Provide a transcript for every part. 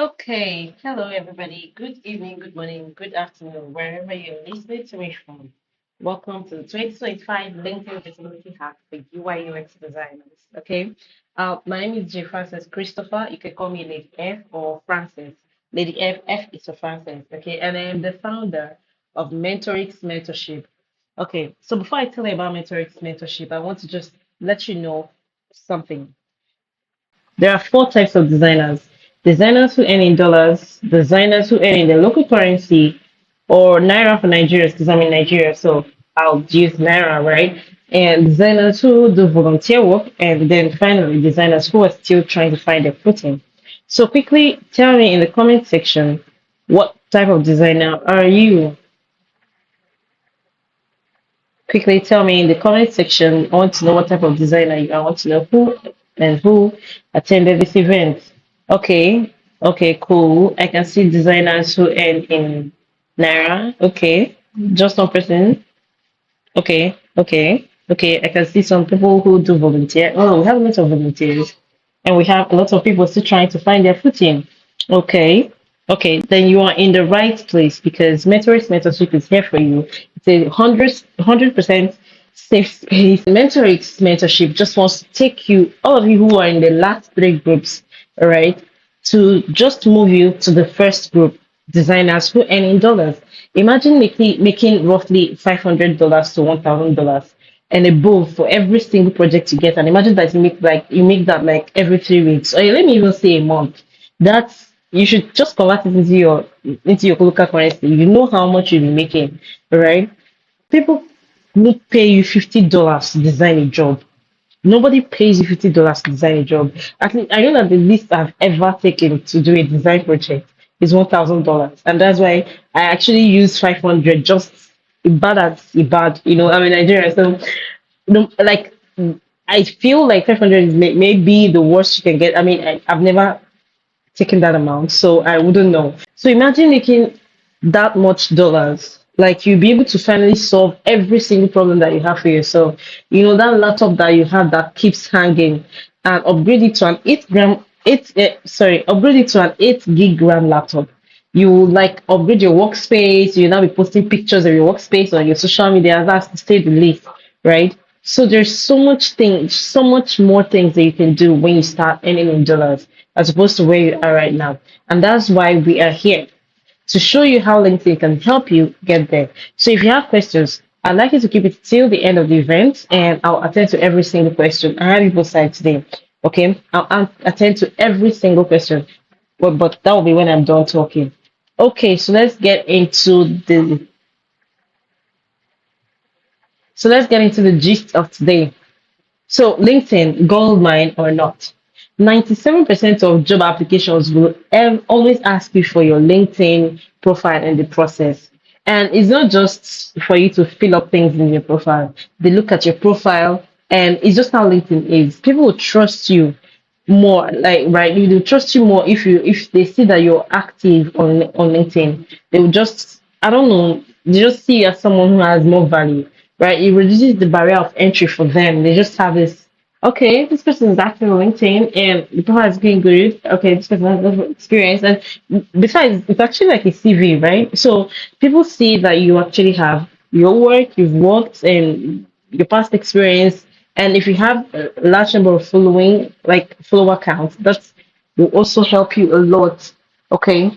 Okay, hello everybody. Good evening, good morning, good afternoon, wherever you're listening to me from. Welcome to the 2025 LinkedIn Visibility Hack for UIUX designers. Okay, my name is J. Francis Christopher. You can call me Lady F or Francis. Lady F, F is for Francis. Okay, and I am the founder of Mentorix Mentorship. Okay, so before I tell you about Mentorix Mentorship, I want to just let you know something. There are four types of designers: designers who earn in dollars, designers who earn in the local currency, or Naira for Nigeria, because I'm in Nigeria, so I'll use Naira, right? And designers who do volunteer work, and then finally, designers who are still trying to find their footing. So, quickly tell me in the comment section, what type of designer are you? Quickly tell me in the comment section. I want to know what type of designer you are. I want to know who attended this event. Okay, okay, cool. I can see designers who earn in Naira. Okay, just one person. Okay, okay, okay. I can see some people who do volunteer. Oh, we have a lot of volunteers, and we have a lot of people still trying to find their footing. Okay, okay. Then you are in the right place because Mentor's mentorship is here for you. It's a hundred percent safe space. Mentor's mentorship just wants to take you, all of you who are in the last three groups, all right, to just move you to the first group, designers who earn in dollars. Imagine making roughly $500 to $1,000 and above for every single project you get. And imagine that you make that like every 3 weeks, or let me even say a month. That's you should just convert it into your local currency. You know how much you'll be making, right? People would pay you $50 to design a job. Nobody pays you $50 to design a job. At least I know that the least I've ever taken to do a design project is $1,000, and that's why I actually use 500. Just bad as bad, I'm in Nigeria, so like I feel like 500 is maybe the worst you can get. I mean, I've never taking that amount, so I wouldn't know. So imagine making that much dollars. Like you'll be able to finally solve every single problem that you have for yourself. That laptop that you have that keeps hanging, and upgrade it to an 8 gig RAM laptop. You like upgrade your workspace. You now be posting pictures of your workspace on your social media. That's to stay the list, right? So there's so much more things that you can do when you start earning in dollars as opposed to where you are right now. And that's why we are here to show you how LinkedIn can help you get there. So if you have questions, I'd like you to keep it till the end of the event and I'll attend to every single question. I have people side today. Okay, I'll attend to every single question. But that will be when I'm done talking. Okay, so let's get into the gist of today. So, LinkedIn, gold mine or not? 97% of job applications will always ask you for your LinkedIn profile in the process. And it's not just for you to fill up things in your profile. They look at your profile, and it's just how LinkedIn is. People will trust you more, like, right? They will trust you more if they see that you're active on LinkedIn. They will just, I don't know, they just see you as someone who has more value, right? It reduces the barrier of entry for them. They just have this, okay, this person is active on LinkedIn and the profile is going good. Okay, this person has a lot of experience. And besides, it's actually like a CV, right? So people see that you actually have your work, you've worked, and your past experience. And if you have a large number of following, like follower counts, that will also help you a lot. Okay,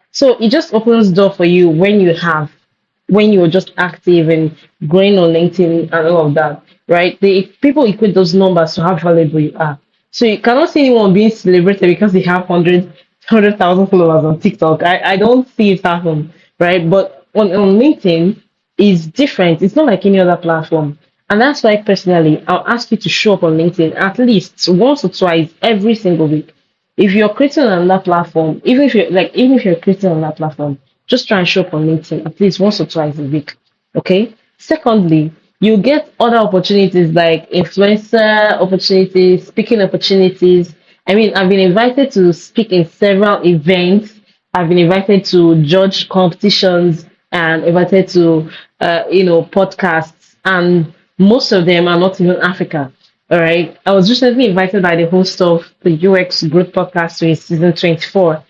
so it just opens door for you when you're just active and growing on LinkedIn and all of that, right? The people equate those numbers to how valuable you are. So you cannot see anyone being celebrated because they have 100,000 followers on TikTok. I don't see it happen, right? But on LinkedIn is different. It's not like any other platform. And that's why personally, I'll ask you to show up on LinkedIn at least once or twice every single week. If you're creating on that platform, even if you're creating on that platform, just try and show up on LinkedIn at least once or twice a week. Okay. Secondly, you get other opportunities like influencer opportunities, speaking opportunities. I mean, I've been invited to speak in several events. I've been invited to judge competitions and invited to podcasts, and most of them are not even Africa. All right. I was recently invited by the host of the UX Growth Podcast to his season 24.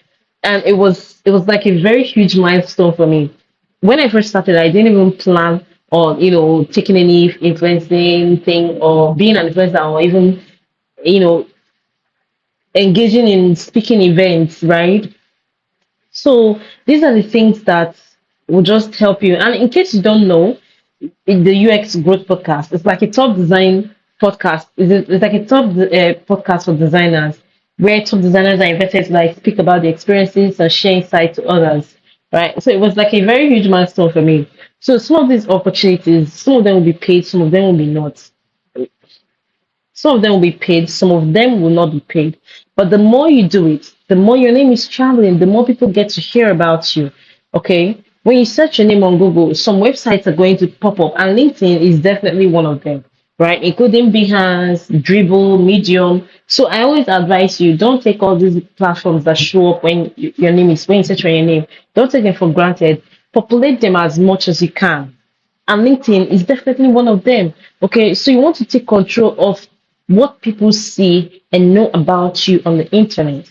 And it was like a very huge milestone for me. When I first started, I didn't even plan on, taking any influencing thing or being an influencer or even, you know, engaging in speaking events, right? So these are the things that will just help you. And in case you don't know, in the UX Growth Podcast. It's like a top design podcast. It's like a top podcast for designers, where top designers are invited to like speak about their experiences and share insight to others. Right. So it was like a very huge milestone for me. So some of these opportunities, some of them will be paid, some of them will be not. Some of them will be paid, some of them will not be paid. But the more you do it, the more your name is traveling, the more people get to hear about you. Okay? When you search your name on Google, some websites are going to pop up, and LinkedIn is definitely one of them, right? Including Behance, Dribble, Medium. So I always advise you don't take all these platforms that show up when your name is, when you search for your name, don't take them for granted. Populate them as much as you can, and LinkedIn is definitely one of them. Okay, so you want to take control of what people see and know about you on the internet.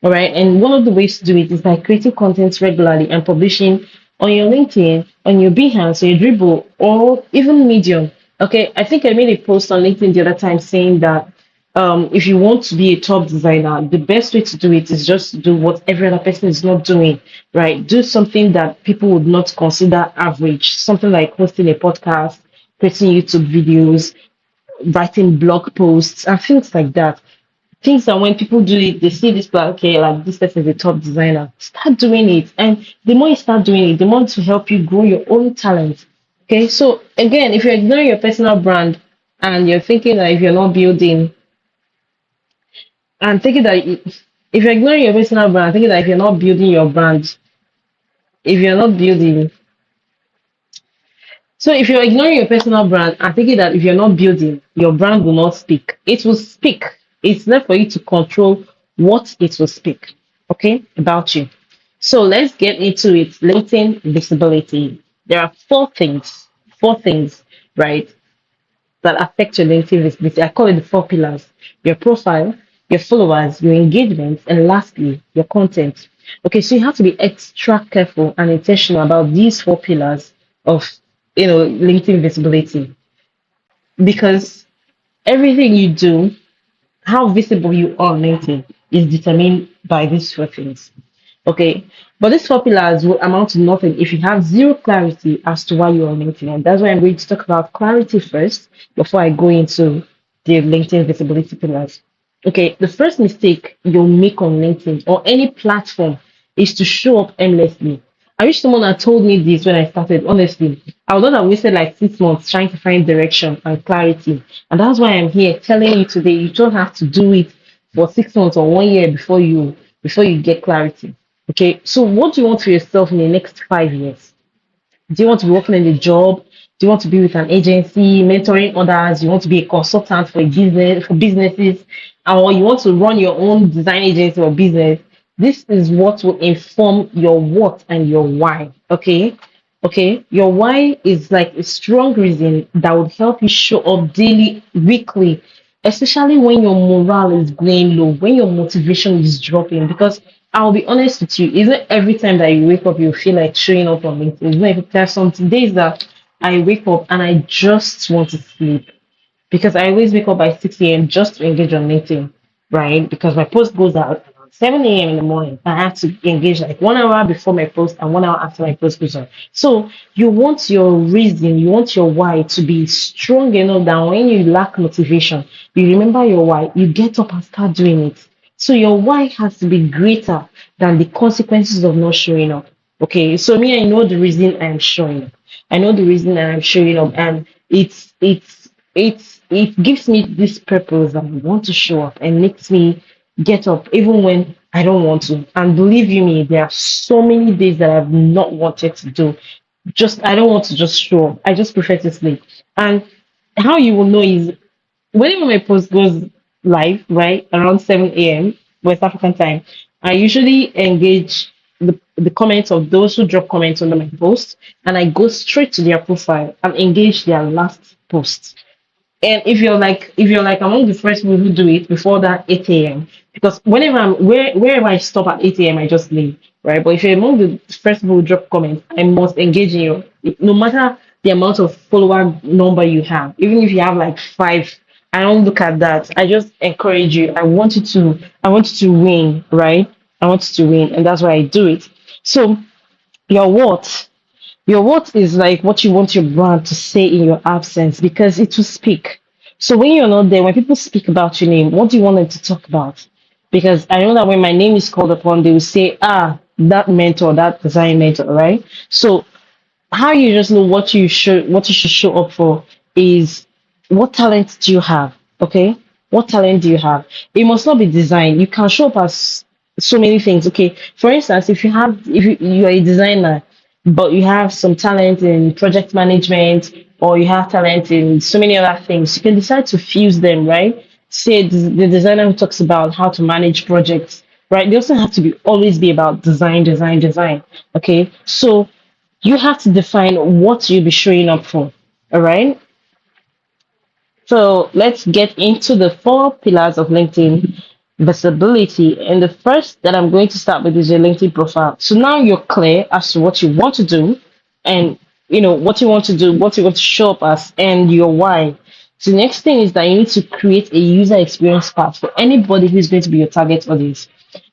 All right, and one of the ways to do it is by creating content regularly and publishing on your LinkedIn, on your Behance, or your Dribble, or even Medium. Okay, I think I made a post on LinkedIn the other time saying that if you want to be a top designer, the best way to do it is just do what every other person is not doing, right? Do something that people would not consider average, something like hosting a podcast, creating YouTube videos, writing blog posts, and things like that. Things that when people do it, they see this like, okay, like this person is a top designer. Start doing it. And the more you start doing it, the more to help you grow your own talent. Okay. So again, if you're ignoring your personal brand and you're thinking that if you're not building and thinking that if you're ignoring your personal brand, thinking that if you're not building your brand, if you're not building, so if you're ignoring your personal brand and thinking that if you're not building, your brand will not speak, it will speak. It's left for you to control what it will speak, okay, about you. So let's get into it. LinkedIn visibility. There are four things, right, that affect your LinkedIn visibility. I call it the four pillars: your profile, your followers, your engagement, and lastly, your content. Okay, so you have to be extra careful and intentional about these four pillars of LinkedIn visibility, because everything you do, how visible you are on LinkedIn, is determined by these four things. Okay, but these four pillars will amount to nothing if you have zero clarity as to why you're on LinkedIn. And that's why I'm going to talk about clarity first before I go into the LinkedIn visibility pillars. Okay, the first mistake you'll make on LinkedIn or any platform is to show up aimlessly. I wish someone had told me this when I started. Honestly, I would not have wasted like 6 months trying to find direction and clarity. And that's why I'm here telling you today you don't have to do it for 6 months or 1 year before you get clarity. Okay, so what do you want for yourself in the next 5 years? Do you want to be working in a job? Do you want to be with an agency, mentoring others? Do you want to be a consultant for a business, for businesses, or you want to run your own design agency or business? This is what will inform your what and your why. Okay. Okay. Your why is like a strong reason that would help you show up daily, weekly, especially when your morale is going low, when your motivation is dropping. Because I'll be honest with you, isn't every time that you wake up you feel like showing up on LinkedIn? It's not every, there's some days that I wake up and I just want to sleep, because I always wake up by 6 a.m. just to engage on LinkedIn, right? Because my post goes out around 7 a.m. in the morning. I have to engage like 1 hour before my post and 1 hour after my post goes on. So you want your reason, you want your why to be strong enough that when you lack motivation, you remember your why, you get up and start doing it. So your why has to be greater than the consequences of not showing up. Okay, so me, I know the reason I'm showing up. I know the reason I'm showing up, and it gives me this purpose that I want to show up and makes me get up even when I don't want to. And believe you me, there are so many days that I've not wanted to do. Just I don't want to just show up. I just prefer to sleep. And how you will know is whenever my post goes live, right, around 7 a.m. West African time, I usually engage the comments of those who drop comments under my post, and I go straight to their profile and engage their last post. And if you're like among the first people who do it before that 8 a.m. because wherever I stop at 8 a.m. I just leave, right? But if you're among the first people who drop comments, I must engage in you, no matter the amount of follower number you have, even if you have like five. I don't look at that. I just encourage you. I want you to win, right? I want you to win, and that's why I do it. So your what? Your what is like what you want your brand to say in your absence because it will speak. So when you're not there, when people speak about your name, what do you want them to talk about? Because I know that when my name is called upon, they will say, that mentor, that design mentor, right? So how you just know what you should show up for is what talent do you have? Okay, what talent do you have? It must not be design. You can show up as so many things. Okay, for instance, if you are a designer but you have some talent in project management or you have talent in so many other things, you can decide to fuse them, right? Say the designer who talks about how to manage projects, right? They also have to be always be about design, design, design. Okay, so you have to define what you'll be showing up for. All right. So let's get into the four pillars of LinkedIn visibility. And the first that I'm going to start with is your LinkedIn profile. So now you're clear as to what you want to do and what you want to do, what you want to show up as, and your why. So the next thing is that you need to create a user experience path for anybody who's going to be your target audience.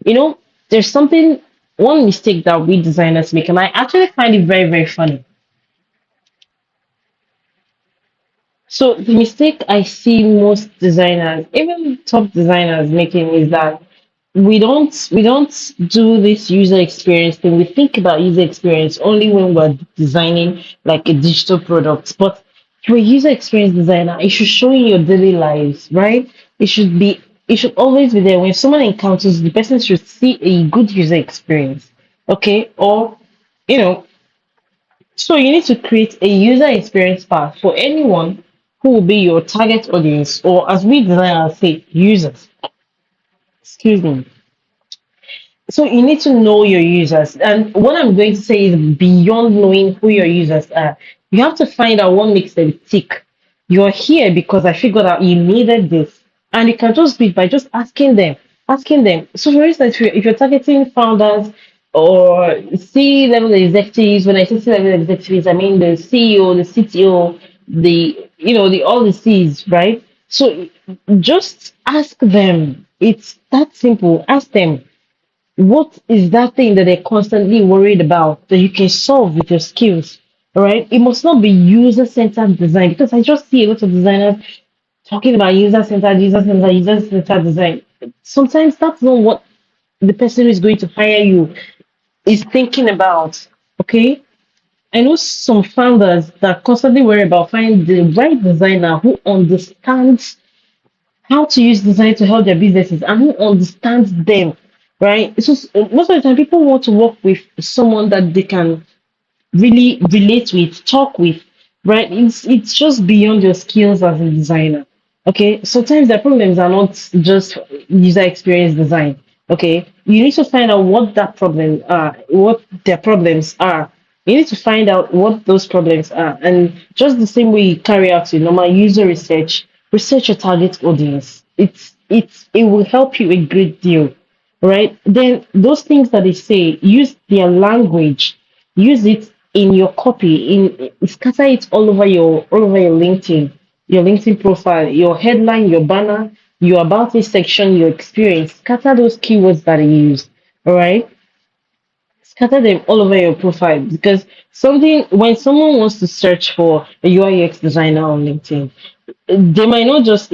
You know, there's something one mistake that we designers make, and I actually find it very, very funny. So the mistake I see most designers, even top designers making is that we don't do this user experience thing. We think about user experience only when we're designing like a digital product. But you're a user experience designer, it should show in your daily lives, right? It should always be there. When someone encounters the person should see a good user experience. Okay? Or you know, so you need to create a user experience path for anyone who will be your target audience, or as we designers say, users. Excuse me. So you need to know your users. And what I'm going to say is beyond knowing who your users are, you have to find out what makes them tick. You're here because I figured out you needed this. And you can just be by just asking them. Asking them. So for instance, if you're targeting founders or C-level executives, when I say C-level executives, I mean the CEO, the CTO, the all the C's, right? So just ask them. It's that simple. Ask them what is that thing that they're constantly worried about that you can solve with your skills? All right. It must not be user centered design because I just see a lot of designers talking about user centered, user centered design. Sometimes that's not what the person who is going to hire you is thinking about. Okay. I know some founders that constantly worry about finding the right designer who understands how to use design to help their businesses and who understands them, right? So most of the time, people want to work with someone that they can really relate with, talk with, right? It's just beyond your skills as a designer. Okay, sometimes their problems are not just user experience design. Okay, you need to find out what that problem are, what their problems are. You need to find out what those problems are, and just the same way you carry out your normal user research, research your target audience. It will help you a great deal, right? Then those things that they say, use their language, use it in your copy, in scatter it all over your LinkedIn profile, your headline, your banner, your about this section, your experience. Scatter those keywords that you use. All right, scatter them all over your profile because something when someone wants to search for a UI UX designer on LinkedIn, they might not just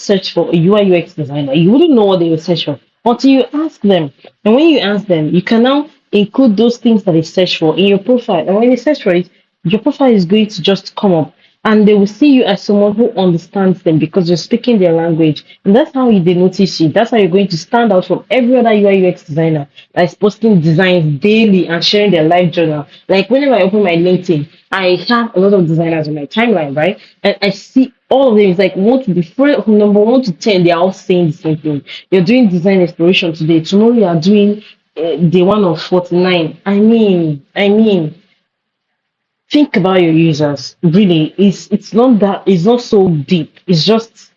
search for a UI UX designer. You wouldn't know what they would search for until you ask them. And when you ask them, you can now include those things that they search for in your profile. And when they search for it, your profile is going to just come up. And they will see you as someone who understands them because you're speaking their language. And that's how they notice you. That's how you're going to stand out from every other UI UX designer that is posting designs daily and sharing their life journal. Like whenever I open my LinkedIn, I have a lot of designers on my timeline, right? And I see all of them. It's like one to before from number 1 to 10, they're all saying the same thing. You're doing design exploration today. Tomorrow you are doing day one of 49. I mean, think about your users. Really, it's not so deep. It's just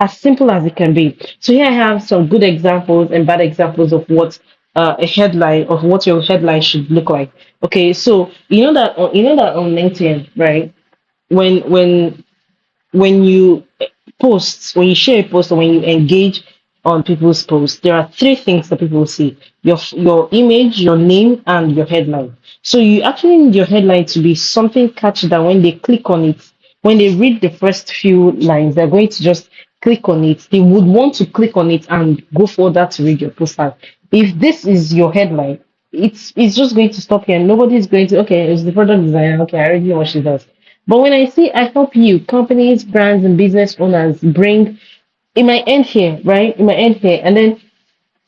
as simple as it can be. So here I have some good examples and bad examples of what a headline of what your headline should look like. Okay, so you know that on LinkedIn, right? When when you post, when you share a post or when you engage on people's posts, there are three things that people will see: your image, your name, and your headline. So you actually need your headline to be something catchy that when they click on it, when they read the first few lines, they're going to just click on it. They would want to click on it and go further to read your profile. If this is your headline, it's just going to stop here. Nobody's going to, okay, it's the product designer. Okay, I already know what she does. But when I see I help you, companies, brands, and business owners bring, it might end here, right? It might end here. And then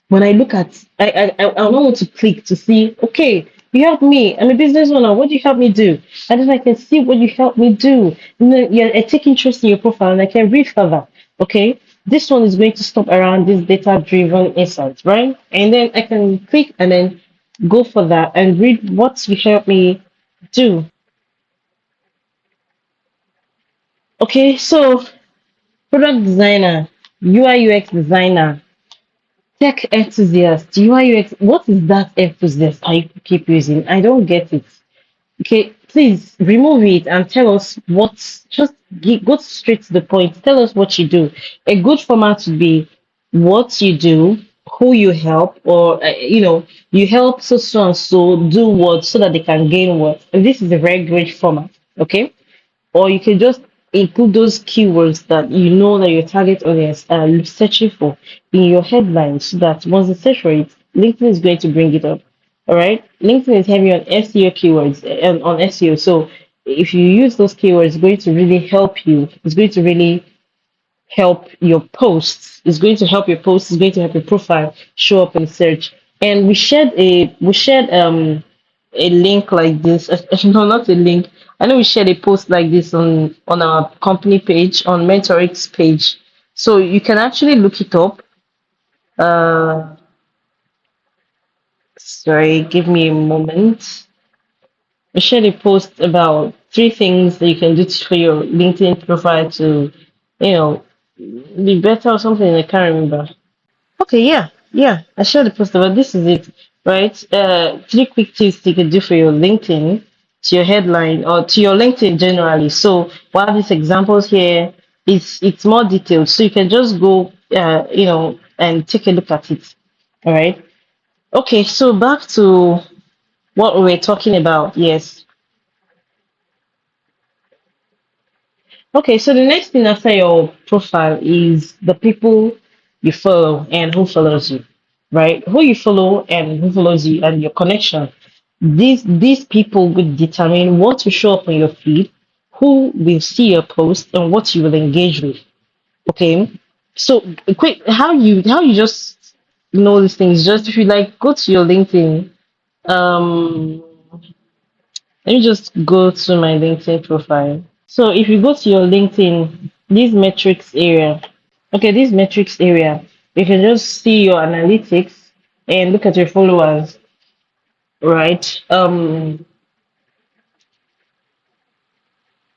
when I look at, I don't want to click to see, okay, you help me. I'm a business owner. What do you help me do? And then I can see what you help me do. And then, yeah, I take interest in your profile and I can read further. Okay. This one is going to stop around this data driven insights, right? And then I can click and then go for that and read what you help me do. Okay. So product designer, UI UX designer, tech enthusiast, UI UX. What is that enthusiast I keep using? I don't get it. Okay, please remove it and tell us what's just go straight to the point. Tell us what you do. A good format would be what you do, who you help, or you help so and so do what so that they can gain what. And this is a very great format. Okay, or you can just include those keywords that you know that your target audience are searching for in your headlines so that once they search for it, LinkedIn is going to bring it up. All right. LinkedIn is heavy on SEO keywords and on SEO. So if you use those keywords, it's going to really help you. It's going to really help your posts. It's going to help your posts. It's going to help your profile show up in search. And we shared a link like this. No, not a link. I know we shared a post like this on our company page on MentorX page. So you can actually look it up. Uh, sorry, give me a moment. We shared a post about three things that you can do for your LinkedIn profile to, you know, be better or something. I can't remember. Okay, yeah, yeah. I shared the post about this is it, right? Three quick tips you can do for your LinkedIn to your headline or to your LinkedIn generally. So while these examples here, it's more detailed, so you can just go, and take a look at it. All right. Okay, so back to what we were talking about. Yes. Okay, so the next thing after your profile is the people you follow and who follows you, right? Who you follow and who follows you and your connection. These people will determine what to show up on your feed, who will see your post, and what you will engage with. Okay, so quick, how you just know these things? Just if you like, go to your LinkedIn. Um, Let me just go to my LinkedIn profile. So if you go to your LinkedIn, this metrics area, okay, this metrics area, you can just see your analytics and look at your followers, right?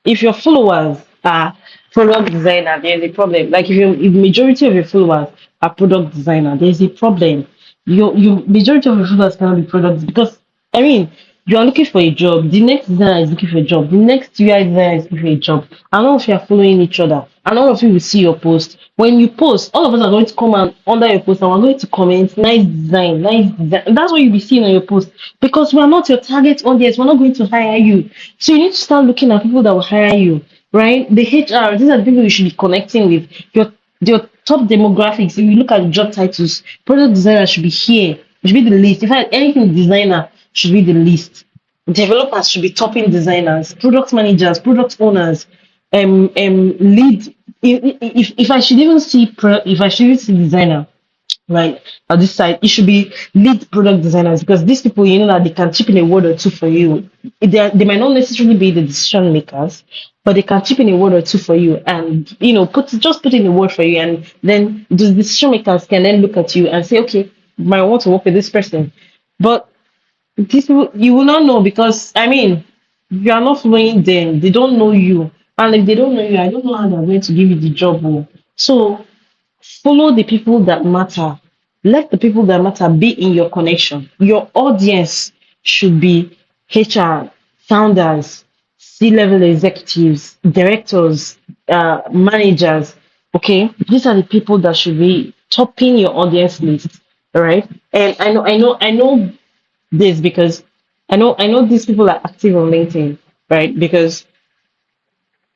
If your followers are product designer, there's a problem. Like if majority of your followers are product designer, there's a problem. Your majority of your followers cannot be products because I mean you are looking for a job. The next designer is looking for a job. The next UI designer is looking for a job. And all of you are following each other. And all of you will see your post. When you post, all of us are going to come and under your post and we're going to comment, nice design, nice design. And that's what you'll be seeing on your post. Because we are not your target audience. We're not going to hire you. So you need to start looking at people that will hire you, right? The HR, these are the people you should be connecting with. Your top demographics, if you look at job titles, product designer should be here. It should be the least. In fact, anything designer should be the least. Developers should be topping designers, product managers, product owners, lead. If I should even see if I should even see designer, right, on this side, it should be lead product designers because these people, you know, that they can chip in a word or two for you. They might not necessarily be the decision makers, but they can chip in a word or two for you and, put in a word for you. And then the decision makers can then look at you and say, okay, might want to work with this person. But these people, you will not know because, I mean, you are not following them, they don't know you. And if they don't know you, I don't know how they're going to give you the job. Oh. So follow the people that matter. Let the people that matter be in your connection. Your audience should be HR, founders, C-level executives, directors, managers. Okay, these are the people that should be topping your audience list. All right, and I know this because I know these people are active on LinkedIn, right? Because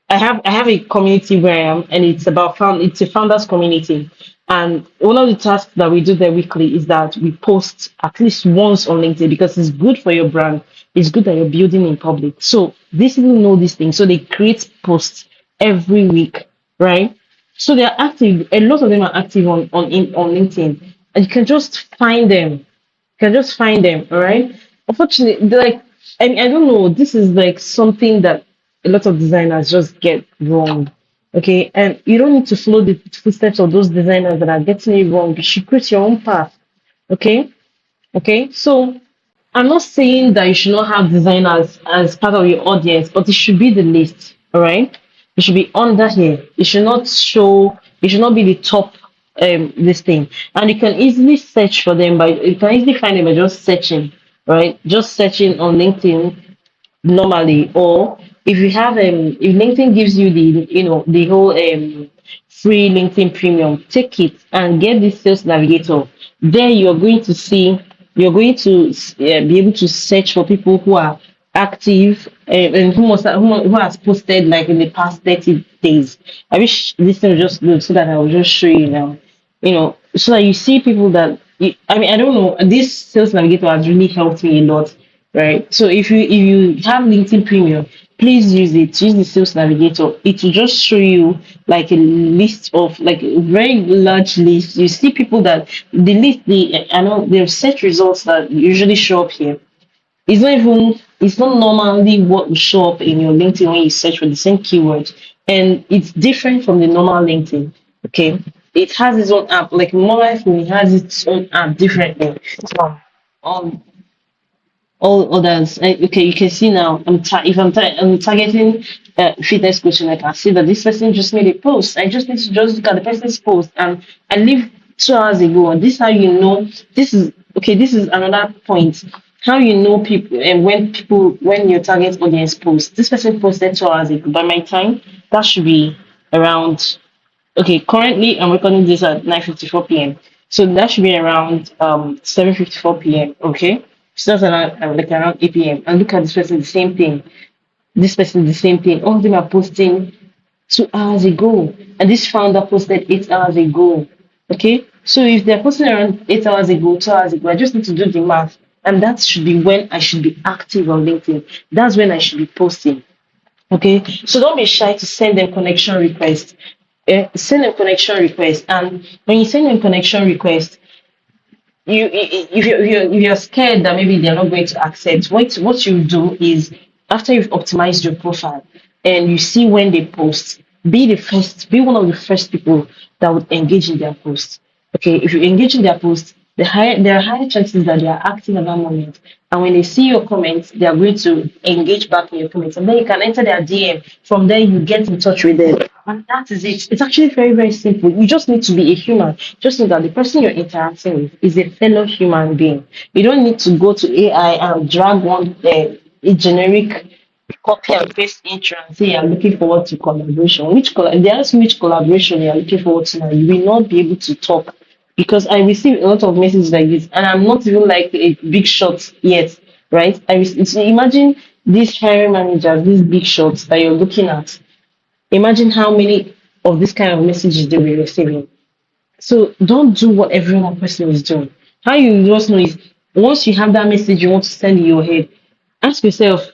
I have a community where I am, and it's a founders community. And one of the tasks that we do there weekly is that we post at least once on LinkedIn because it's good for your brand. It's good that you're building in public. So these people know these things. So they create posts every week, right? So they're active. A lot of them are active on LinkedIn. And you can just find them, can just find them, all right? Unfortunately, like I don't know, this is like something that a lot of designers just get wrong. Okay, and you don't need to follow the footsteps of those designers that are getting it wrong. You should create your own path. Okay, okay. So I'm not saying that you should not have designers as part of your audience, but it should be the list, all right? It should be under here. It should not show, it should not be the top this thing. And you can easily search for them by you can easily find them by just searching, right? Just searching on LinkedIn normally, or if you have if LinkedIn gives you the the whole free LinkedIn premium, take it and get this sales navigator. There you're going to see, you're going to be able to search for people who are active and who has posted like in the past 30 days. I wish this thing would just load so that I will just show you now, so that you see people that I mean, I don't know, this sales navigator has really helped me a lot, right? So if you have LinkedIn Premium, please use it. Use the Sales Navigator. It will just show you like a list of like a very large list. You see people that the list, the I know the search results that usually show up here. It's not normally what will show up in your LinkedIn when you search for the same keyword, and it's different from the normal LinkedIn. Okay, it has its own app. Like mobile phone, it has its own app differently. So um all others. Okay, you can see now. I'm targeting fitness coaching. I can see that this person just made a post. I just need to just look at the person's post, and I leave 2 hours ago. And this is how you know. This is okay. This is another point. How you know people and when your target audience posts. This person posted 2 hours ago. By my time, that should be around. Okay, currently I'm recording this at 9:54 p.m. So that should be around 7:54 p.m. Okay, starts around like around 8 p.m. And look at this person, the same thing. This person, the same thing. All of them are posting 2 hours ago, and this founder posted 8 hours ago. Okay, so if they're posting around 8 hours ago, 2 hours ago, I just need to do the math, and that should be when I should be active on LinkedIn. That's when I should be posting. Okay, so don't be shy to send them connection requests. Send them connection requests, and when you send them connection requests, if you're scared that maybe they're not going to accept, what you do is after you've optimized your profile and you see when they post, be one of the first people that would engage in their post. Okay, if you engage in their post, there are higher chances that they are active at that moment. And when they see your comments, they are going to engage back in your comments. And then you can enter their DM. From there, you get in touch with them. And that is it. It's actually very, very simple. You just need to be a human. Just know that the person you're interacting with is a fellow human being. You don't need to go to AI and drag a generic copy and paste intro and say you're looking forward to collaboration. If they ask you which collaboration you're looking forward to now, you will not be able to talk because I receive a lot of messages like this, and I'm not even like a big shot yet, right? Imagine these hiring managers, these big shots that you're looking at. Imagine how many of this kind of messages they will receiving. So don't do what every one person is doing. How you just know is once you have that message you want to send in your head, ask yourself,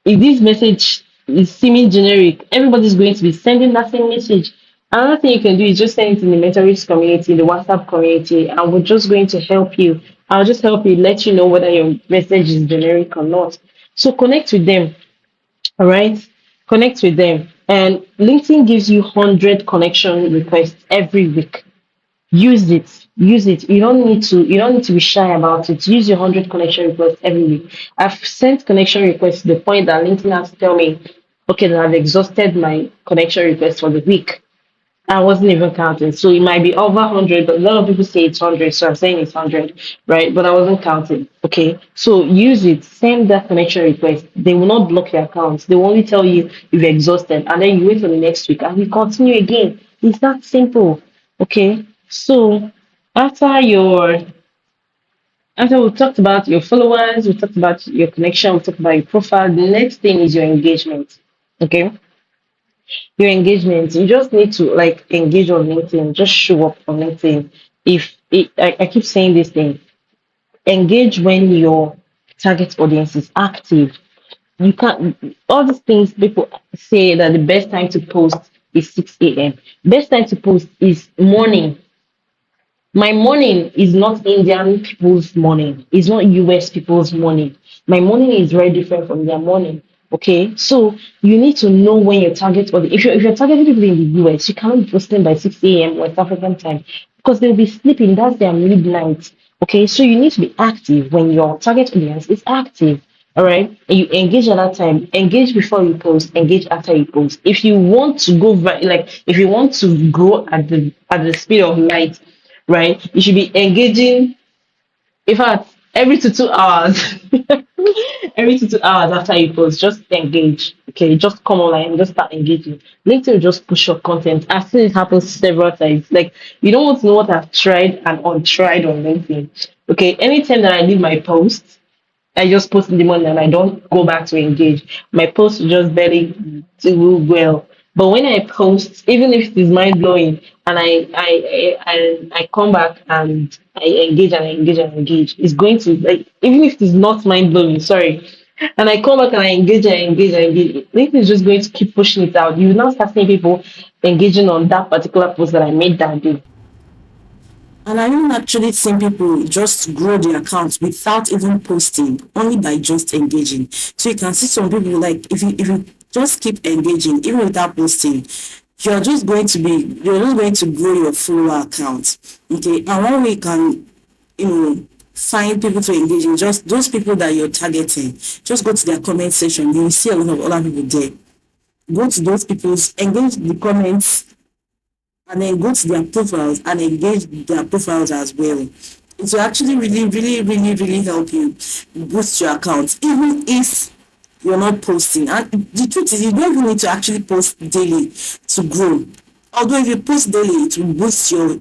if this message is seeming generic, everybody's going to be sending that same message. Another thing you can do is just send it in the mentorship community, the WhatsApp community, and we're just going to help you. I'll just help you let you know whether your message is generic or not. So connect with them, all right? Connect with them. And LinkedIn gives you 100 connection requests every week. Use it. You don't need to be shy about it. Use your 100 connection requests every week. I've sent connection requests to the point that LinkedIn has to tell me, okay, that I've exhausted my connection requests for the week. I wasn't even counting. So it might be over 100, but a lot of people say it's 100. So I'm saying it's 100, right? But I wasn't counting. Okay. So use it. Send that connection request. They will not block your account. They will only tell you if you're exhausted. And then you wait for the next week and you continue again. It's that simple. Okay. So after your after we've talked about your followers, we've talked about your connection, we've talked about your profile. The next thing is your engagement. Okay, your engagement. You just need to like engage on LinkedIn. Just show up on LinkedIn. I keep saying this thing, engage when your target audience is active. You can't all these things people say that the best time to post is 6 a.m. Best time to post is morning. My morning is not Indian people's morning. It's not US people's morning. My morning is very different from their morning. Okay, so you need to know when your target or if you're targeting people in the US, you cannot be posting by 6 a.m. West African time because they'll be sleeping. That's their midnight. Okay, so you need to be active when your target audience is active. All right, and you engage at that time. Engage before you post. Engage after you post. If you want to like if you want to grow at the speed of light, right? You should be engaging. In fact, every 2 hours, every 2 hours after you post, just engage. Okay, just come online and just start engaging. LinkedIn will just push your content. I've seen it happen several times. Like you don't want to know what I've tried and untried on LinkedIn. Okay, anytime that I leave my post, I just post in the morning and I don't go back to engage. My post will just barely do well. But when I post, even if it is mind blowing, and I come back and I engage and I engage and engage, it's going to like even if it is not mind blowing, sorry. And I come back and I engage and I engage and I engage. LinkedIn is just going to keep pushing it out. You will now start seeing people engaging on that particular post that I made that day. And I even actually seen people just grow their accounts without even posting, only by just engaging. So you can see some people like if you just keep engaging, even without posting, you're just going to grow your follower account. Okay. And one way you can, find people to engage in, just those people that you're targeting, just go to their comment section. You will see a lot of other people there. Go to those people's engage the comments and then go to their profiles and engage their profiles as well. It will actually really help you boost your account, even if you're not posting. And the truth is, you don't even need to actually post daily to grow. Although if you post daily, it will boost your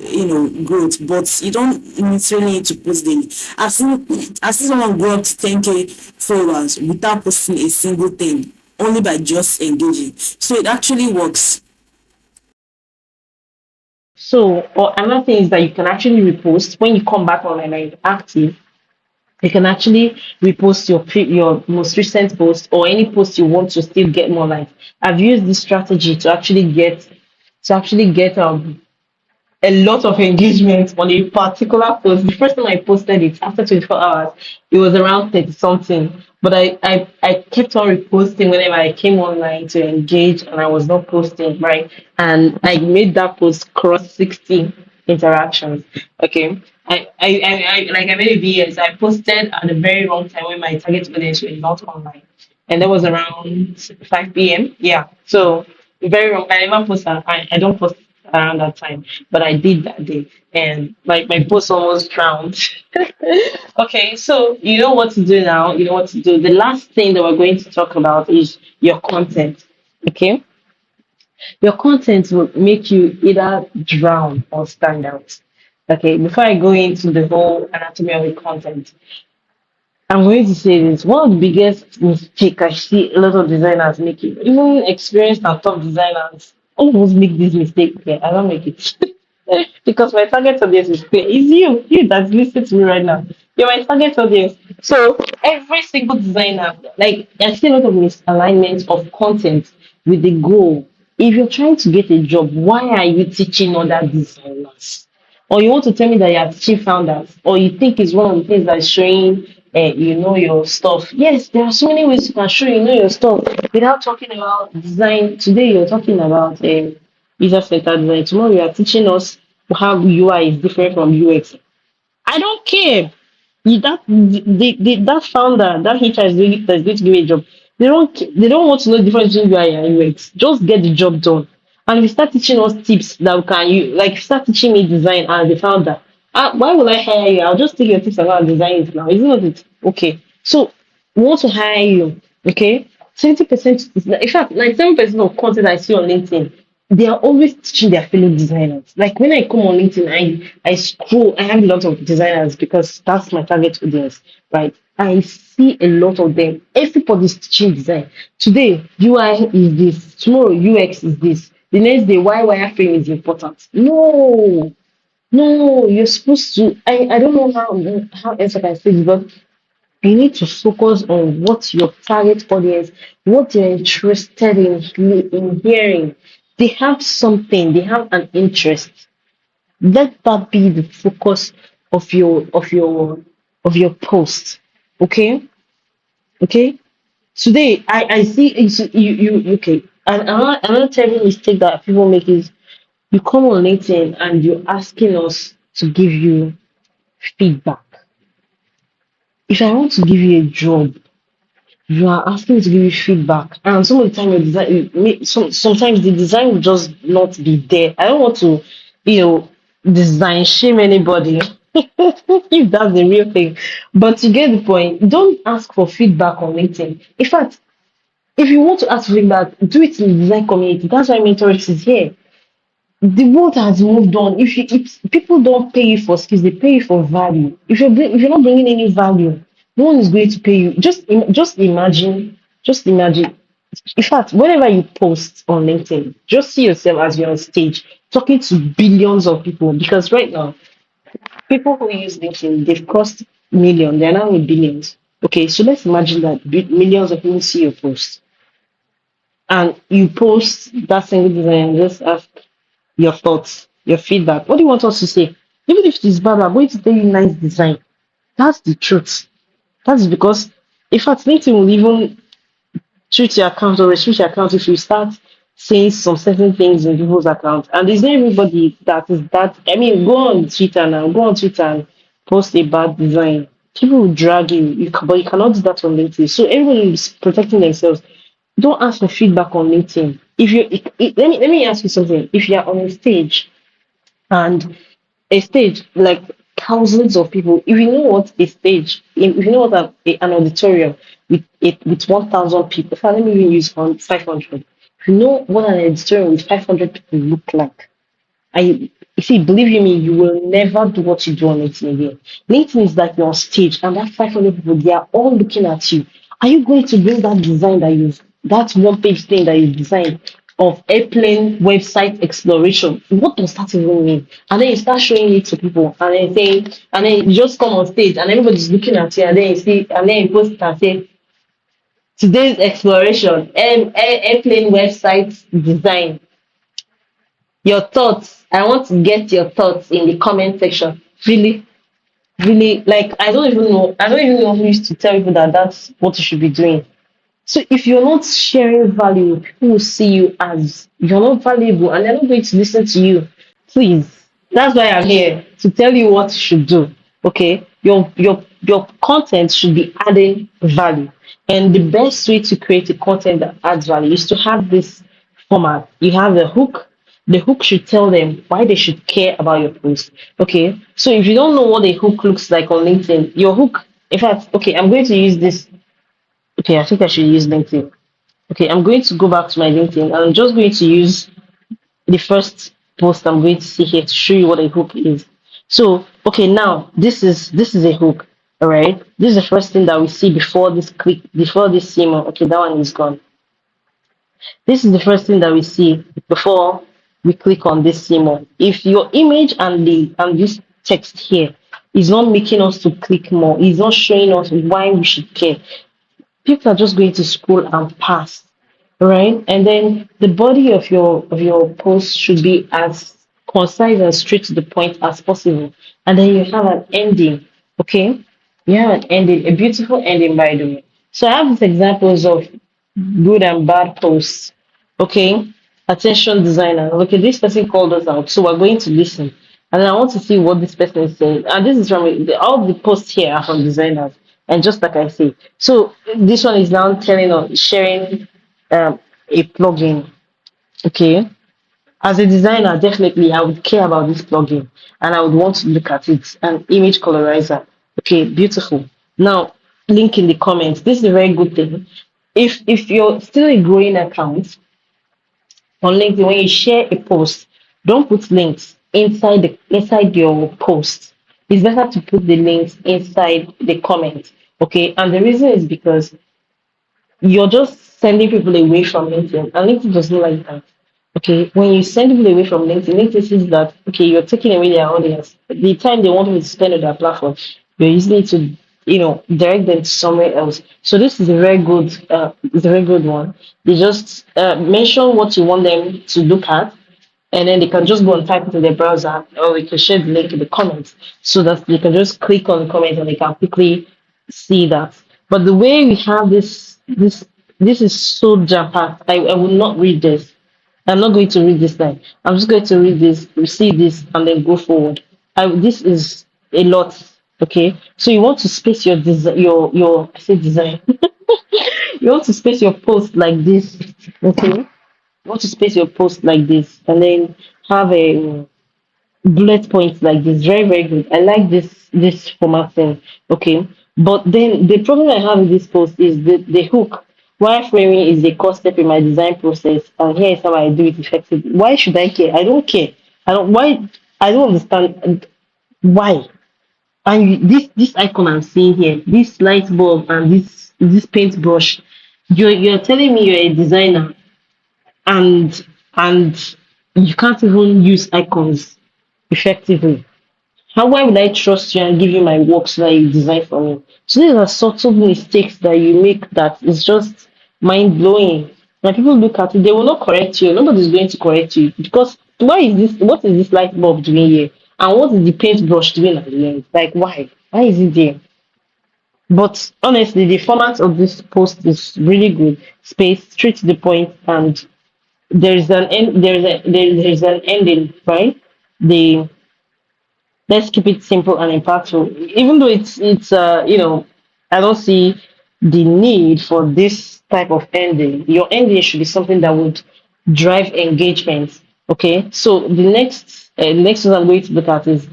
growth, but you don't necessarily need to post daily. I've seen someone grow up to 10K followers without posting a single thing, only by just engaging. So it actually works. So, or another thing is that you can actually repost when you come back online and you're active. You can actually repost your most recent post or any post you want to still get more likes. I've used this strategy to actually get a lot of engagement on a particular post. The first time I posted it after 24 hours, it was around 30 something. But I kept on reposting whenever I came online to engage and I was not posting, right? And I made that post cross 60 interactions. Okay. Like I made a VS. I posted at a very wrong time when my target audience were not online. And that was around 5 p.m. Yeah. So very wrong. I never post I don't post around that time, but I did that day, and like my post almost drowned. Okay, so you know what to do now. You know what to do. The last thing that we're going to talk about is your content. Okay, your content will make you either drown or stand out. Okay, before I go into the whole anatomy of the content, I'm going to say this. One of the biggest mistake I see a lot of designers making, even experienced and top designers, almost make this mistake. Okay, I don't make it. Because my target audience is clear. It's you that's listening to me right now. You're my target audience. So every single designer, like I see a lot of misalignment of content with the goal. If you're trying to get a job, why are you teaching other designers? Or you want to tell me that you are teaching founders, or you think it's one of the things that's showing you know your stuff. Yes, there are so many ways you can show you know your stuff without talking about design. Today you're talking about user centered design. Tomorrow you are teaching us. how UI is different from UX. I don't care. That founder, that HR is going to give a job. They don't want to know the difference between UI and UX. Just get the job done. And if you start teaching us tips that we can you like start teaching me design as the founder. Why will I hire you? I'll just take your tips about design it now. Isn't it? Okay. So we want to hire you. Okay. 70%, in fact, 97% of content I see on LinkedIn, they are always teaching their fellow designers. Like when I come on LinkedIn, I scroll, I have a lot of designers because that's my target audience, right? I see a lot of them. Everybody's teaching design. Today, UI is this, tomorrow, UX is this. The next day, why wireframe is important. No, no, you're supposed to. I don't know how else I can say this, but you need to focus on what your target audience, what they're interested in hearing. They have something, they have an interest. Let that be the focus of your post. Okay? Okay? Today I see you okay. And another terrible mistake that people make is you come on LinkedIn and you're asking us to give you feedback. If I want to give you a job, you are asking me to give you feedback, and some of the time your design, sometimes the design will just not be there. I don't want to, you know, design shame anybody if that's the real thing. But you get the point. Don't ask for feedback on LinkedIn. In fact, if you want to ask for feedback, do it in the design community. That's why Mentorix is here. The world has moved on. If people don't pay you for skills, they pay you for value. If you're not bringing any value, no one is going to pay you. Just imagine. Just imagine. In fact, whenever you post on LinkedIn, just see yourself as you're on stage talking to billions of people. Because right now, people who use LinkedIn, they've crossed million. They're now in billions. Okay, so let's imagine that millions of people see your post, and you post that single design. Just ask your thoughts, your feedback. What do you want us to say? Even if it is bad, I'm going to tell you nice design. That's the truth. That's because, in fact, LinkedIn will even treat your account or restrict your account if you start saying some certain things in people's account. And there's not everybody that is that. I mean, go on Twitter now, go on Twitter and post a bad design. People will drag you, but you cannot do that on LinkedIn. So everyone is protecting themselves. Don't ask for feedback on LinkedIn. If you let me ask you something. If you are on a stage and a stage like thousands of people, if you know what a stage, if you know what an auditorium with 1,000 people, if I let me even use on 500, if you know what an auditorium with 500 people look like, I you see, believe you me, you will never do what you do on LinkedIn again. LinkedIn is like you're on stage and that 500 people, they are all looking at you. Are you going to bring that design that one page thing that you designed of airplane website exploration? What does that even mean? And then you start showing it to people and then saying, and then you just come on stage and everybody's looking at you and then you see, and then you post it and say, today's exploration, airplane website design. Your thoughts. I want to get your thoughts in the comment section. Really, really, like I don't even know. I don't even know who used to tell people that that's what you should be doing. So if you're not sharing value, people will see you as you're not valuable and they're not going to listen to you. Please. That's why I'm here to tell you what you should do. Okay? Your content should be adding value. And the best way to create a content that adds value is to have this format. You have the hook. The hook should tell them why they should care about your post. Okay. So if you don't know what a hook looks like on LinkedIn, your hook, in fact, okay, I'm going to use this. Okay, I think I should use LinkedIn. Okay, I'm going to go back to my LinkedIn and I'm just going to use the first post I'm going to see here to show you what a hook is. So, okay, now this is a hook. All right, this is the first thing that we see before this click, before this CMO. Okay, that one is gone. This is the first thing that we see before we click on this CMO. If your image and this text here is not making us to click more, is not showing us why we should care, people are just going to scroll and pass, right? And then the body of your post should be as concise and straight to the point as possible. And then you have an ending, okay? You have an ending, a beautiful ending, by the way. So I have these examples of good and bad posts, okay? Attention designer. Okay, this person called us out, so we're going to listen. and I want to see what this person is saying. And this is from all the posts here are from designers, and just like I say, so this one is now telling on sharing a plugin. Okay, as a designer, definitely I would care about this plugin and I would want to look at it. An image colorizer. Okay, beautiful. Now, link in the comments. This is a very good thing. If you're still a growing account on LinkedIn, when you share a post, don't put links inside your post. It's better to put the links inside the comment. Okay, and the reason is because you're just sending people away from LinkedIn, and LinkedIn doesn't like that. Okay, when you send people away from LinkedIn, LinkedIn sees that okay, you're taking away their audience. The time they want to spend on their platform, you're using it to direct them to somewhere else. So this is a very good, it's a very good one. They just mention what you want them to look at, and then they can just go and type it in their browser, or we can share the link in the comments so that they can just click on the comment and they can quickly see that. But the way we have this is so jam packed. I will not read this. I'm not going to read this time. I'm just going to read this, receive this, and then go forward. This is a lot. Okay, so you want to space your design, your I say design. You want to space your post like this. Okay, you want to space your post like this, and then have a bullet points like this. Very, very good. I like this formatting. Okay. But then the problem I have with this post is the hook. Wireframing is a core step in my design process, and here is how I do it effectively. Why should I care? I don't care. I don't understand why. And this icon I'm seeing here, this light bulb and this paintbrush, you're telling me you're a designer and you can't even use icons effectively. How why would I trust you and give you my work so that you design for me? So these are subtle mistakes that you make that is just mind blowing. When people look at it, they will not correct you. Nobody's going to correct you because why is this? What is this light bulb doing here? And what is the paintbrush doing at the end? Like why? Why is it there? But honestly, the format of this post is really good. Space, straight to the point, and there's an end. There's an ending, right? The let's keep it simple and impactful. Even though I don't see the need for this type of ending. Your ending should be something that would drive engagement. Okay, so the next one I'm going to look at is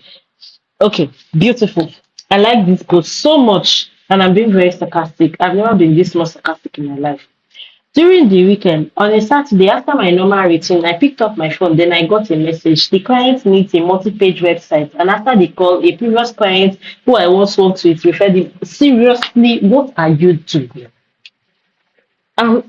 okay, beautiful. I like this post so much, and I'm being very sarcastic. I've never been this much sarcastic in my life. During the weekend, on a Saturday after my normal routine, I picked up my phone. Then I got a message. The client needs a multi-page website. And after the call, a previous client who I once worked with referred him. Seriously, what are you doing?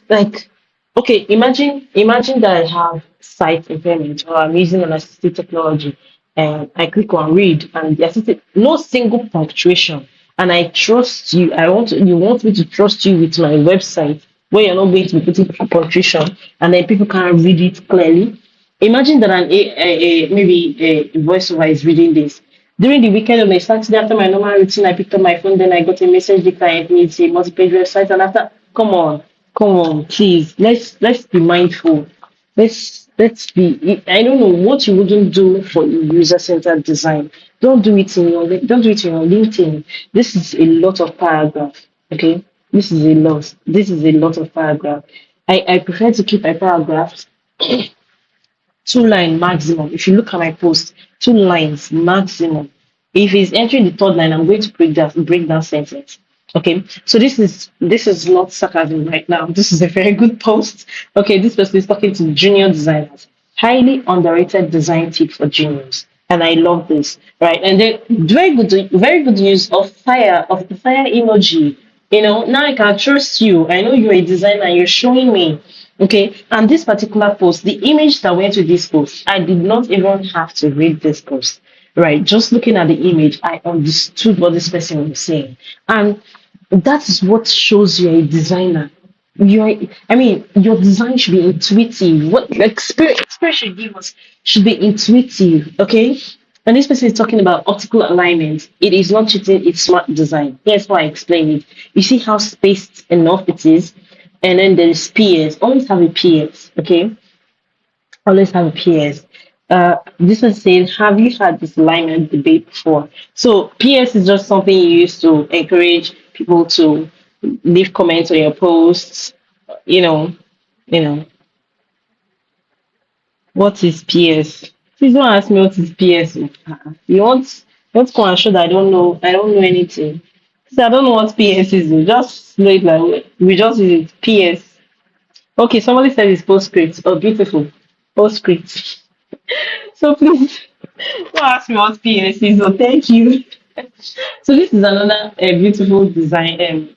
Like, okay, imagine that I have sight impairment or I'm using an assistive technology and I click on read and the assistive no single punctuation and I trust you. You want me to trust you with my website where you're not going to be putting punctuation and then people can read it clearly. Imagine that maybe a voiceover is reading this. During the weekend on a Saturday after my normal routine, I picked up my phone, then I got a message the client needs a multi-page website, and after come on, please, let's be mindful. Let's be I don't know what you wouldn't do for user-centered design. Don't do it in your LinkedIn. This is a lot of paragraph. Okay? This is a lot. This is a lot of paragraph. I prefer to keep my paragraphs two-line maximum. If you look at my post, 2 lines maximum. If he's entering the third line, I'm going to break down sentence. Okay, so this is not sarcasm right now. This is a very good post. Okay, this person is talking to junior designers. Highly underrated design tip for juniors. And I love this, right? And then very good use of the fire emoji. Now I can trust you. I know you're a designer. You're showing me. Okay, and this particular post, the image that went with this post, I did not even have to read this post, right? Just looking at the image, I understood what this person was saying, and that is what shows you're a designer. Your design should be intuitive. What experience should give us should be intuitive, okay? And this person is talking about optical alignment. It is not cheating, it's smart design. Here's how I explain it. You see how spaced enough it is, and then there is PS. Always have a PS, okay? Always have a PS. This is saying, have you had this alignment debate before? So PS is just something you use to encourage people to leave comments on your posts. You know, you know, what is PS? Please don't ask me what is PS. You want to come and show that I don't know anything. So I don't know what PS is. Just know it like we just use it. PS. Okay, somebody said it's postscript. Oh, beautiful. Postscript. So please don't ask me what PS is. So thank you. So this is another beautiful design.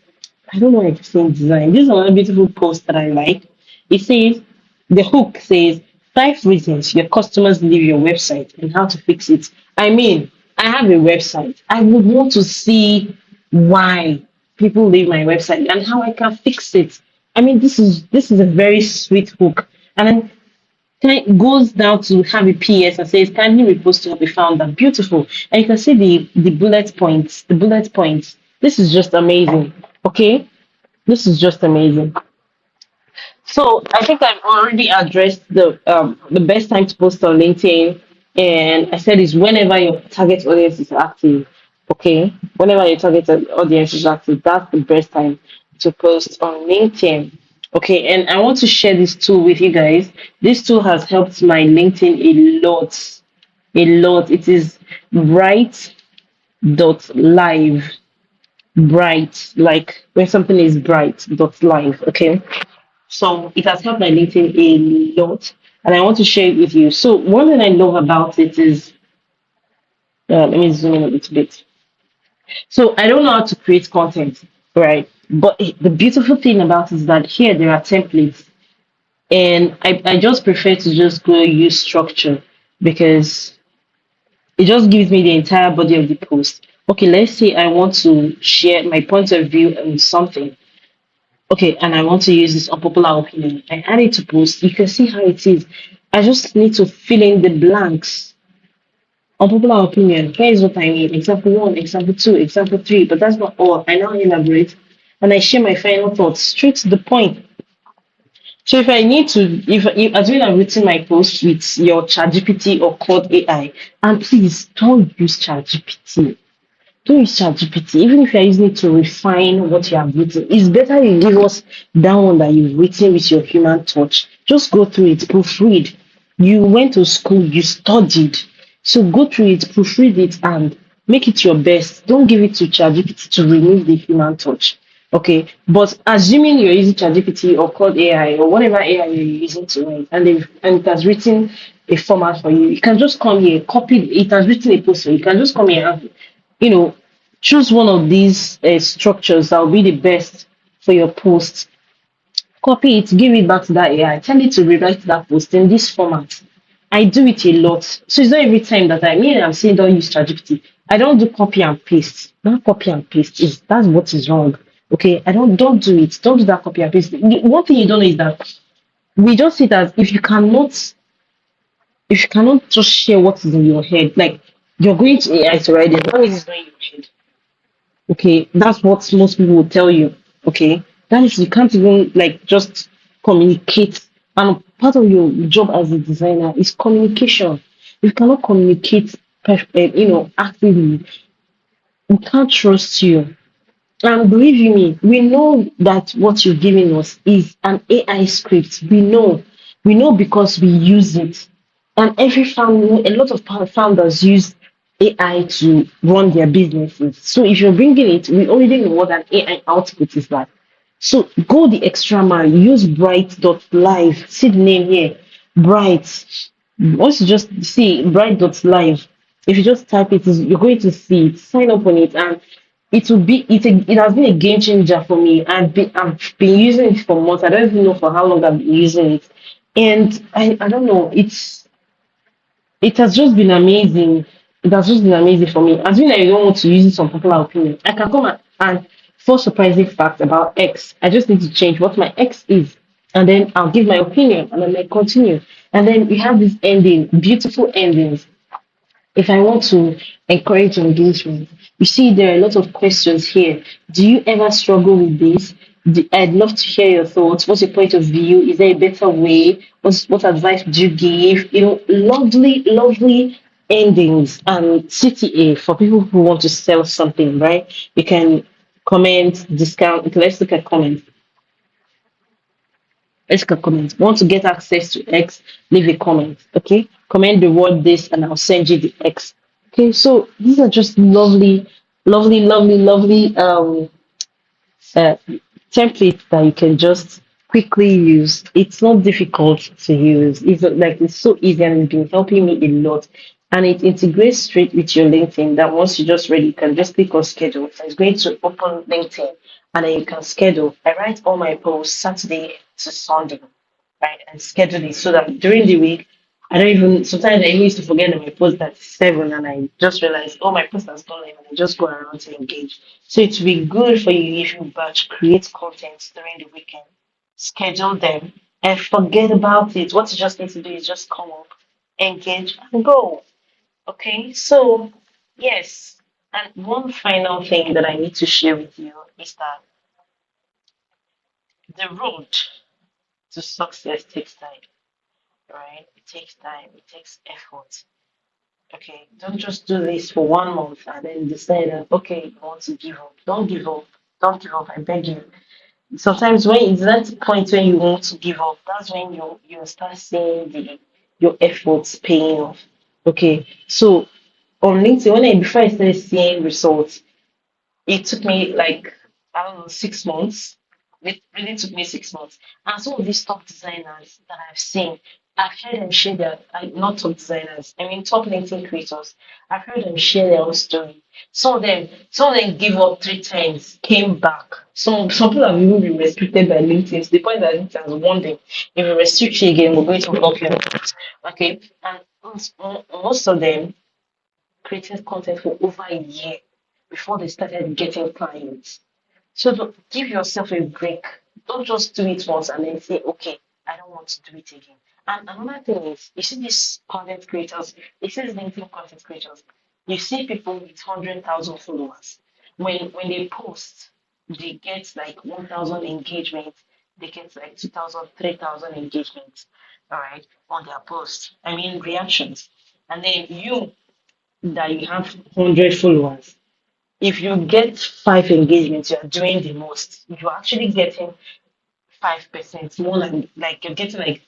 I don't know if it's saying design. This is another beautiful post that I like. It says the hook says 5 reasons your customers leave your website and how to fix it. I mean, I have a website. I would want to see why people leave my website and how I can fix it. I mean, this is a very sweet hook. And then goes down to have a PS and says kindly repost to help the founder. Beautiful. And you can see the bullet points. The bullet points. This is just amazing. Okay? This is just amazing. So I think I've already addressed the best time to post on LinkedIn, and I said is whenever your target audience is active. Okay, whenever your target audience is active, that's the best time to post on LinkedIn. Okay, and I want to share this tool with you guys. This tool has helped my LinkedIn a lot, a lot. It is bright.live, bright like when something is bright dot live. Okay, so it has helped my LinkedIn a lot, and I want to share it with you. So one thing I love about it is, let me zoom in a little bit. So I don't know how to create content, right? But the beautiful thing about it is that here there are templates, and I just prefer to just go use structure because it just gives me the entire body of the post. Okay, let's say I want to share my point of view on something. Okay, and I want to use this unpopular opinion. I add it to post. You can see how it is. I just need to fill in the blanks. Unpopular opinion. Here is what I mean. Example one, example two, example three. But that's not all. I now elaborate and I share my final thoughts straight to the point. So if I need to, if as when I've written my post with your ChatGPT or Code AI, and please don't use ChatGPT. Don't use ChatGPT, even if you're using it to refine what you have written. It's better you give us that one that you've written with your human touch. Just go through it, proofread. You went to school, you studied. So go through it, proofread it, and make it your best. Don't give it to ChatGPT to remove the human touch. Okay. But assuming you're using ChatGPT or Code AI or whatever AI you're using to write, and it has written a format for you, you can just come here, copy it has written a post for you. You can just come here and you know, choose one of these structures that will be the best for your post. Copy it, give it back to that AI, tell it to rewrite that post in this format. I do it a lot. So it's not every time that I'm saying don't use ChatGPT. I don't do copy and paste. Not copy and paste is that's what is wrong. Okay, I don't do it. Don't do that copy and paste. One thing you don't know is that we just see it as if you cannot just share what is in your head, like you're going to AI to write it, that means it's not in your head. Okay, that's what most people will tell you. Okay, that is you can't even like just communicate. And part of your job as a designer is communication. If you cannot communicate, actively, we can't trust you. And believe you me, we know that what you're giving us is an AI script. We know because we use it. And every founder, a lot of founders use AI to run their businesses. So if you're bringing it, we already know what an AI output is like. So go the extra mile. Use bright.live. See the name here, Bright. Once you just see bright.live, if you just type it, you're going to see it. Sign up on it, and it has been a game changer for me. I've been using it for months. I don't even know for how long I've been using it, and I don't know. It has just been amazing. It has just been amazing for me. As I don't want to use some popular opinion, I can come and four surprising facts about X. I just need to change what my X is, and then I'll give my opinion, and then I continue. And then we have this ending, beautiful endings. If I want to encourage engagement, you see, there are a lot of questions here. Do you ever struggle with this? I'd love to hear your thoughts. What's your point of view? Is there a better way? What advice would you give? Lovely, lovely endings and CTA for people who want to sell something, right? You can comment, discount. Okay, let's look at comments. Let's look at comments. Want to get access to X? Leave a comment. Okay, comment the word this, and I'll send you the X. Okay, so these are just lovely, lovely, lovely, lovely. Uh, Template that you can just quickly use. It's not difficult to use. It's so easy and it's been helping me a lot. And it integrates straight with your LinkedIn that once you're just ready, you can just click on schedule. And it's going to open LinkedIn and then you can schedule. I write all my posts Saturday to Sunday, right? And schedule it so that during the week I don't even sometimes I even used to forget that my post at 7 and I just realized, oh, my post has gone live and I just go around to engage. So it would be good for you if you batch create content during the weekend, schedule them, and forget about it. What you just need to do is just come up, engage, and go. Okay, so yes. And one final thing that I need to share with you is that the road to success takes time, right? It takes time, it takes effort. Okay, don't just do this for 1 month and then decide that okay, I want to give up. Don't give up. Don't give up. I beg you. Sometimes when it's that point when you want to give up, that's when you start seeing your efforts paying off. Okay, so on LinkedIn, before I started seeing results, it took me like, I don't know, 6 months. It really took me 6 months. And some of these top designers that I've seen, I've heard them share their, not top designers, I mean top LinkedIn creators. I've heard them share their own story. Some of them give up 3 times, came back. Some people have even been restricted by LinkedIn to the point that LinkedIn has warned them, if we restrict you again, we're going to block you. Okay, and most of them created content for over a year before they started getting clients. So give yourself a break. Don't just do it once and then say, okay, I don't want to do it again. And another thing is, you see these content creators, it says LinkedIn content creators, you see people with 100,000 followers. When they post, they get like 1,000 engagements, they get like 2,000, 3,000 engagements, all right, on their post. I mean, reactions. And then you that you have 100 followers, if you get 5 engagements, you're doing the most. You're actually getting 5% more than, like, you're getting like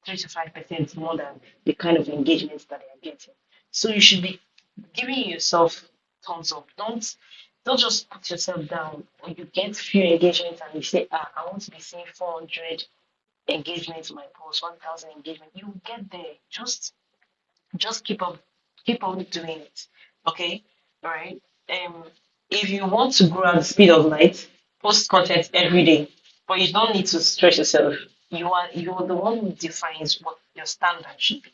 3 to 5% more than the kind of engagements that they're getting. So you should be giving yourself thumbs up. Don't just put yourself down when you get few engagements and you say, I want to be seeing 400 engagements on my post, 1,000 engagement. You will get there. Just keep on doing it. Okay, all right. Um, if you want to grow at the speed of light, post content every day, but you don't need to stress yourself. You are the one who defines what your standard should be.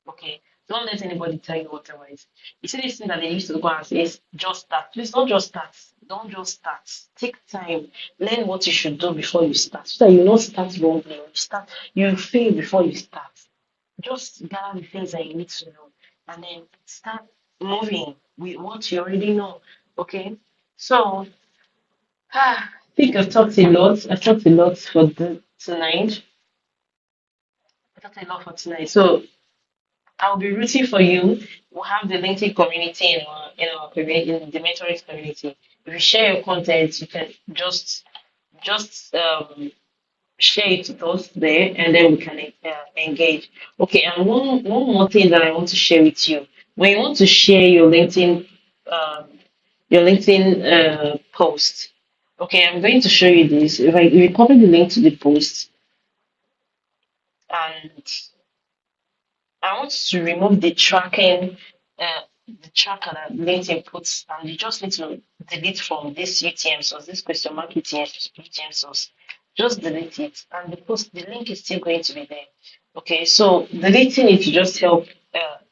Okay, don't let anybody tell you otherwise. You see this thing that they used to go and say is just start. Please don't just start. Don't just start. Take time. Learn what you should do before you start. So that you not start wrongly. You fail before you start. Just gather the things that you need to know and then start moving with what you already know. Okay. So I think I've talked a lot. I've talked a lot for tonight. I talked a lot for tonight. So I'll be rooting for you. We'll have the LinkedIn community in our community, in the mentoring community. If you share your content, you can just share it with us there, and then we can engage. Okay, and one more thing that I want to share with you. When you want to share um, your LinkedIn post, okay, I'm going to show you this. If you copy the link to the post, and I want to remove the tracker that LinkedIn puts, and you just need to delete from this UTM source, this question mark UTM source. Just delete it, and the link is still going to be there. Okay, so deleting it to just help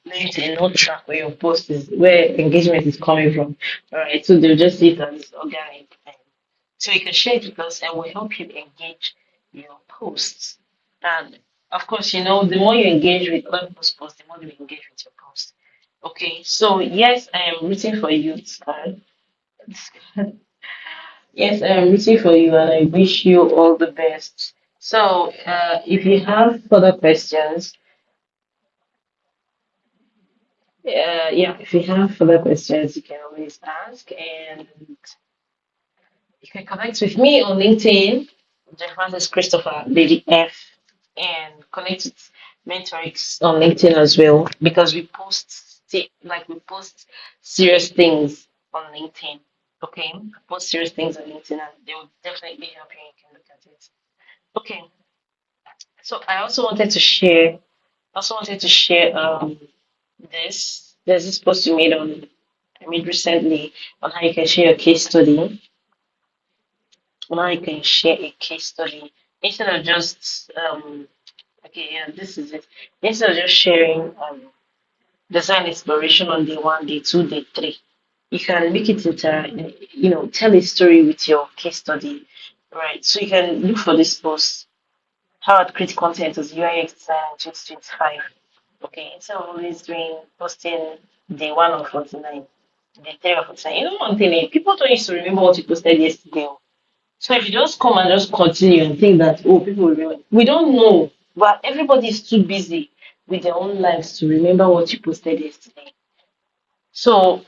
LinkedIn not track where your post is, where engagement is coming from. All right, so they'll just see it as organic. So you can share it with us, and we'll help you engage your posts. And of course, the more you engage with other people's posts, the more you engage with your post. Okay, so yes, I am rooting for you, Sky. Yes, I'm rooting for you and I wish you all the best. So, if you have further questions, yeah, if you have further questions, you can always ask. And you can connect with me on LinkedIn, Jeff is Christopher, Lady F, and connect with Mentorix on LinkedIn as well because we post like we post serious things on LinkedIn. Okay, post serious things on LinkedIn, and they will definitely help you. You can look at it. Okay, so I also wanted to share. Also wanted to share this. There's this post you made on I made recently on how you can share a case study. Now you can share a case study instead of just okay, yeah, this is it. Instead of just sharing design inspiration on day one, day two, day three, you can make it into tell a story with your case study, right? So you can look for this post. How to create content as UIUX design in 2025. Okay, instead of always doing posting day one of 49, day three of 49. You know one thing, people don't used to remember what you posted yesterday. Oh. So if you just come and just continue and think that, oh, people will remember, we don't know. But everybody is too busy with their own lives to remember what you posted yesterday. So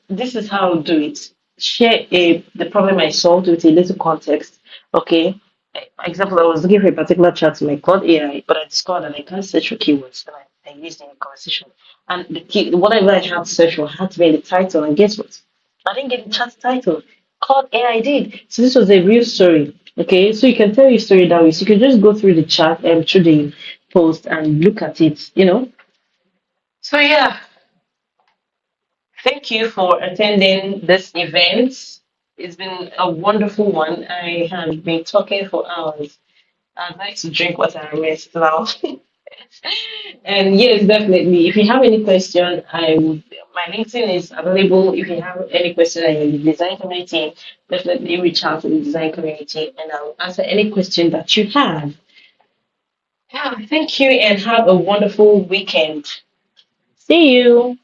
this is how I'll do it. Share the problem I solved with a little context. Okay. Example, I was looking for a particular chat to my cloud AI, but I discovered that I can't search for keywords and I used it in a conversation. And whatever I had to search for had to be in the title. And guess what? I didn't get the chat title. Cloud AI did. So this was a real story. Okay. So you can tell your story that way. So you can just go through the chat and through the post and look at it. So yeah, thank you for attending this event. It's been a wonderful one. I have been talking for hours. I'd like to drink water and rest now. And yes, definitely. If you have any question, my LinkedIn is available. If you have any question in the design community, definitely reach out to the design community and I'll answer any question that you have. Yeah, thank you and have a wonderful weekend. See you.